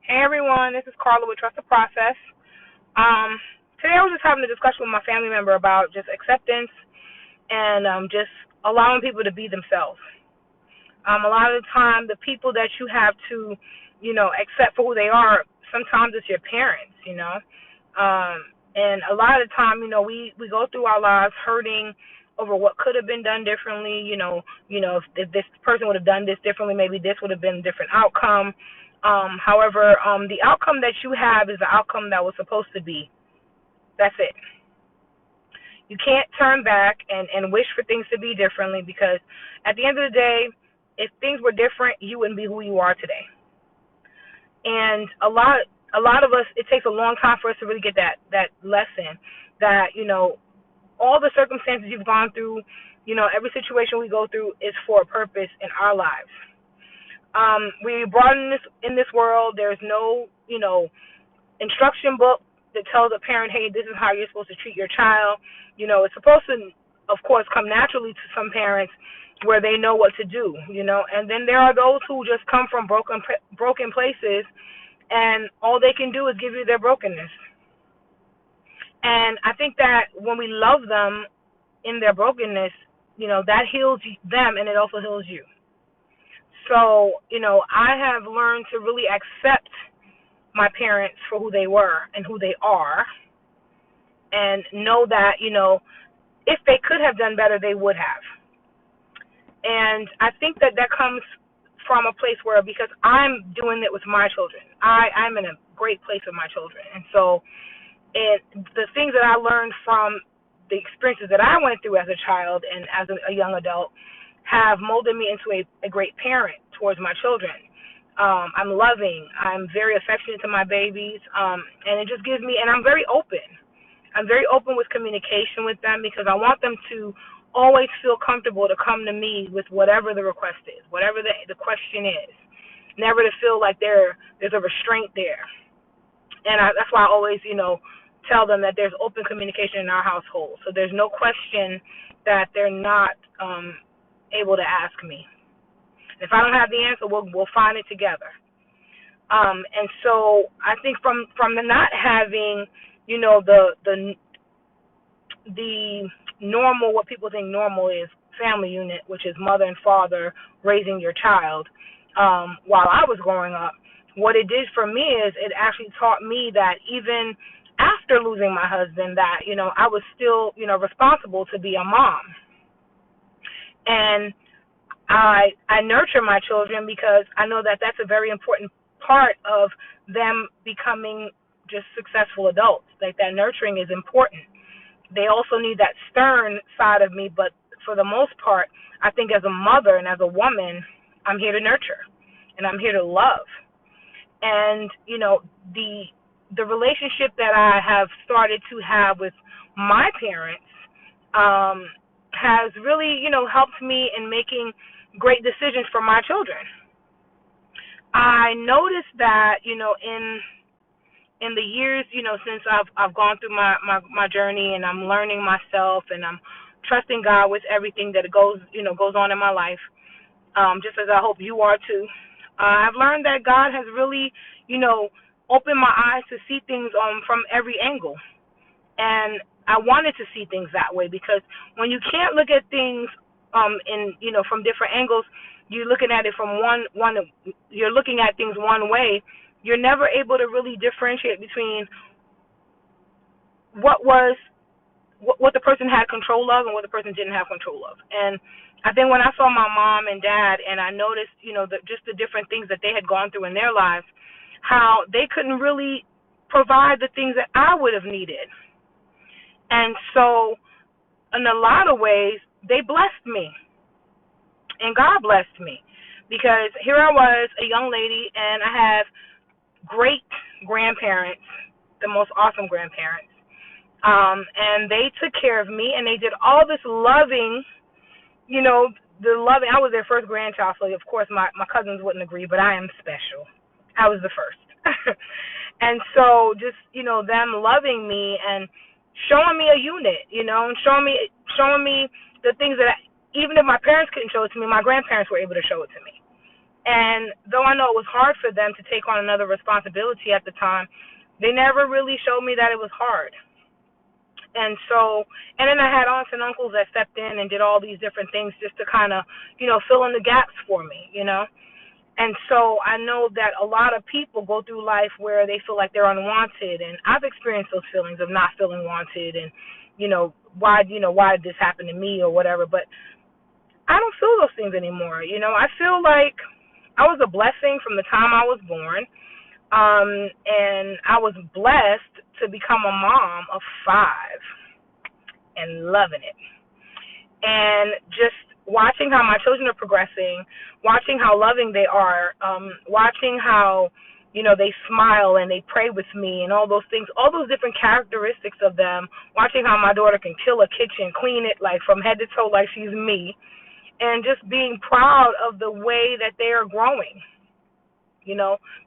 Hey everyone, this is Carla with Trust the Process. Um, Today I was just having a discussion with my family member about just acceptance and just allowing people to be themselves. A lot of the time, the people that you have to, accept for who they are, sometimes it's your parents. And a lot of the time, we go through our lives hurting over what could have been done differently. If this person would have done this differently, maybe this would have been a different outcome. However, the outcome that you have is the outcome that was supposed to be. That's it. You can't turn back and wish for things to be differently, because at the end of the day, if things were different, you wouldn't be who you are today. And a lot of us, it takes a long time for us to really get that lesson that, all the circumstances you've gone through, every situation we go through is for a purpose in our lives. We were brought in this world. There's no, instruction book that tells a parent, hey, this is how you're supposed to treat your child. It's supposed to, of course, come naturally to some parents where they know what to do. And then there are those who just come from broken places, and all they can do is give you their brokenness. And I think that when we love them in their brokenness, that heals them, and it also heals you. So, I have learned to really accept my parents for who they were and who they are, and know that, if they could have done better, they would have. And I think that comes from a place where, because I'm doing it with my children, I'm in a great place with my children. And so the things that I learned from the experiences that I went through as a child and as a young adult have molded me into a great parent towards my children. I'm loving. I'm very affectionate to my babies, and it just gives me. And I'm very open. I'm very open with communication with them, because I want them to always feel comfortable to come to me with whatever the request is, whatever the question is. Never to feel like there's a restraint there. And that's why I always, tell them that there's open communication in our household. So there's no question that they're not able to ask me. If I don't have the answer, we'll find it together. And so I think from the not having, the normal, what people think normal is, family unit, which is mother and father raising your child, while I was growing up, what it did for me is it actually taught me that even after losing my husband, that, I was still, responsible to be a mom. And I nurture my children, because I know that that's a very important part of them becoming just successful adults. Like, that nurturing is important. They also need that stern side of me, but for the most part, I think as a mother and as a woman, I'm here to nurture, and I'm here to love. And, the relationship that I have started to have with my parents has really, helped me in making great decisions for my children. I noticed that, in the years, since I've gone through my journey, and I'm learning myself, and I'm trusting God with everything that goes on in my life, just as I hope you are too. I've learned that God has really, opened my eyes to see things from every angle. And I wanted to see things that way, because when you can't look at things from different angles, you're looking at it from one you're looking at things one way, you're never able to really differentiate between what the person had control of and what the person didn't have control of. And I think when I saw my mom and dad, and I noticed, just the different things that they had gone through in their lives, how they couldn't really provide the things that I would have needed. And so, in a lot of ways, they blessed me, and God blessed me, because here I was, a young lady, and I have great grandparents, the most awesome grandparents, and they took care of me, and they did all this loving, the loving. I was their first grandchild, so of course my cousins wouldn't agree, but I am special. I was the first. And so just, them loving me and showing me a unit, and showing me the things that even if my parents couldn't show it to me, my grandparents were able to show it to me. And though I know it was hard for them to take on another responsibility at the time, they never really showed me that it was hard. And so, and then I had aunts and uncles that stepped in and did all these different things just to kind of, fill in the gaps for me. And so I know that a lot of people go through life where they feel like they're unwanted, and I've experienced those feelings of not feeling wanted, and why did this happen to me or whatever. But I don't feel those things anymore. I feel like I was a blessing from the time I was born, and I was blessed to become a mom of 5 and loving it. And just watching how my children are progressing, watching how loving they are, watching how, they smile and they pray with me and all those things, all those different characteristics of them, watching how my daughter can kill a kitchen, clean it like from head to toe like she's me, and just being proud of the way that they are growing.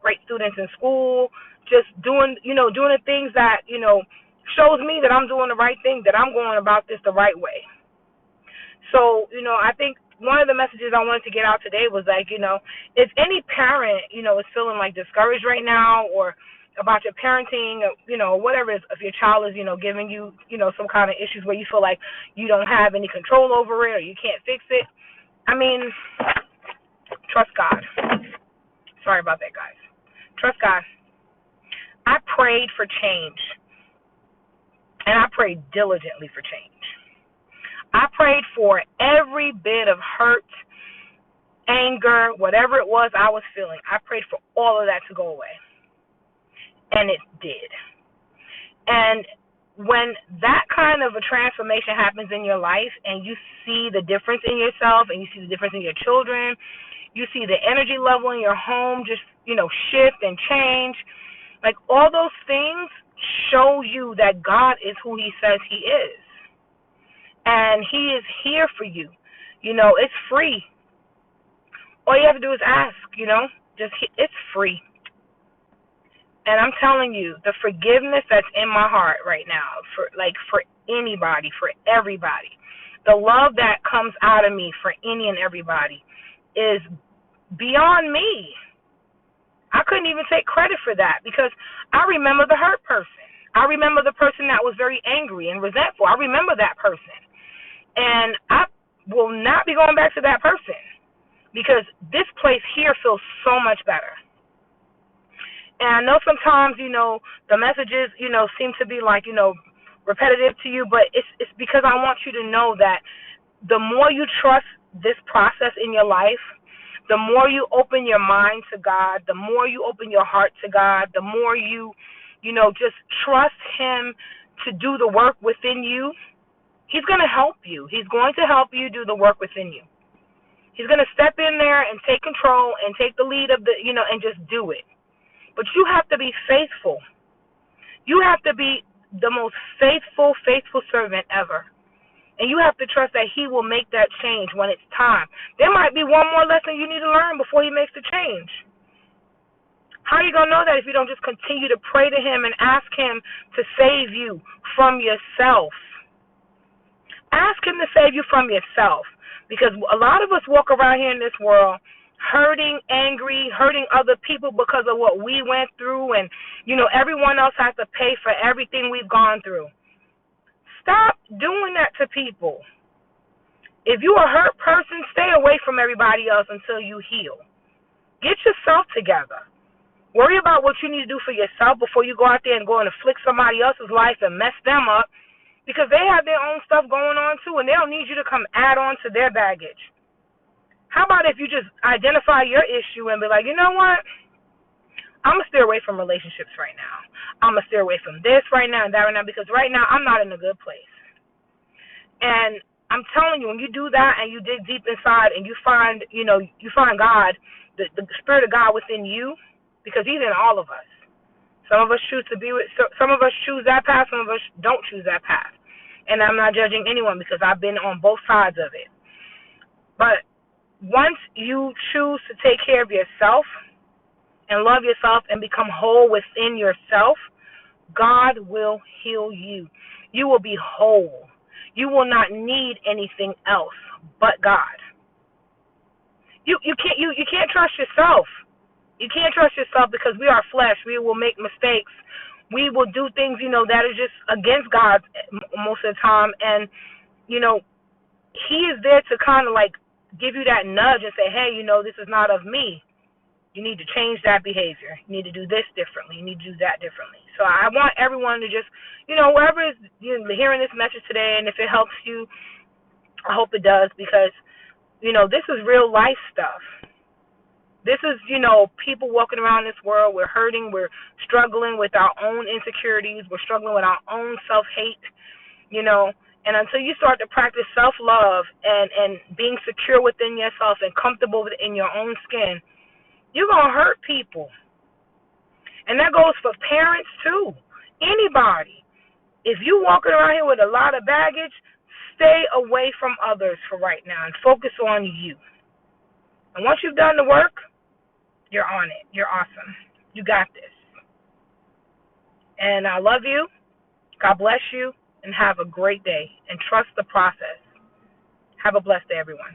Great students in school, just doing the things that, shows me that I'm doing the right thing, that I'm going about this the right way. So, I think one of the messages I wanted to get out today was like, if any parent, is feeling like discouraged right now or about your parenting, whatever it is, if your child is, giving you, some kind of issues where you feel like you don't have any control over it or you can't fix it, I mean, trust God. Sorry about that, guys. Trust God. I prayed for change, and I prayed diligently for change. I prayed for every bit of hurt, anger, whatever it was I was feeling. I prayed for all of that to go away, and it did. And when that kind of a transformation happens in your life and you see the difference in yourself and you see the difference in your children, you see the energy level in your home just, shift and change, like all those things show you that God is who he says he is. And he is here for you. It's free. All you have to do is ask, it's free. And I'm telling you, the forgiveness that's in my heart right now, for anybody, for everybody, the love that comes out of me for any and everybody is beyond me. I couldn't even take credit for that because I remember the hurt person. I remember the person that was very angry and resentful. I remember that person. And I will not be going back to that person because this place here feels so much better. And I know sometimes, the messages, seem to be like, repetitive to you, but it's because I want you to know that the more you trust this process in your life, the more you open your mind to God, the more you open your heart to God, the more you, just trust him to do the work within you, he's going to help you. He's going to help you do the work within you. He's going to step in there and take control and take the lead of and just do it. But you have to be faithful. You have to be the most faithful servant ever. And you have to trust that he will make that change when it's time. There might be one more lesson you need to learn before he makes the change. How are you going to know that if you don't just continue to pray to him and ask him to save you from yourself? Ask him to save you from yourself. Because a lot of us walk around here in this world hurting, angry, hurting other people because of what we went through. And, everyone else has to pay for everything we've gone through. Stop doing that to people. If you're a hurt person, stay away from everybody else until you heal. Get yourself together. Worry about what you need to do for yourself before you go out there and go and afflict somebody else's life and mess them up, because they have their own stuff going on too, and they don't need you to come add on to their baggage. How about if you just identify your issue and be like, you know what? I'm going to steer away from relationships right now. I'm going to steer away from this right now and that right now, because right now I'm not in a good place. And I'm telling you, when you do that and you dig deep inside and you find, you find God, the Spirit of God within you, because he's in all of us. Some of us choose to be with, some of us choose that path, some of us don't choose that path. And I'm not judging anyone because I've been on both sides of it. But once you choose to take care of yourself and love yourself and become whole within yourself, God will heal you. You will be whole. You will not need anything else but God. You can't trust yourself. You can't trust yourself because we are flesh. We will make mistakes. We will do things, that are just against God most of the time. And, you know, He is there to kind of like give you that nudge and say, hey, this is not of me. You need to change that behavior. You need to do this differently. You need to do that differently. So I want everyone to just, whoever is hearing this message today, and if it helps you, I hope it does, because, this is real life stuff. This is, people walking around this world. We're hurting. We're struggling with our own insecurities. We're struggling with our own self-hate, And until you start to practice self-love and being secure within yourself and comfortable in your own skin, you're going to hurt people. And that goes for parents, too. Anybody. If you're walking around here with a lot of baggage, stay away from others for right now and focus on you. And once you've done the work, you're on it. You're awesome. You got this. And I love you. God bless you. And have a great day. And trust the process. Have a blessed day, everyone.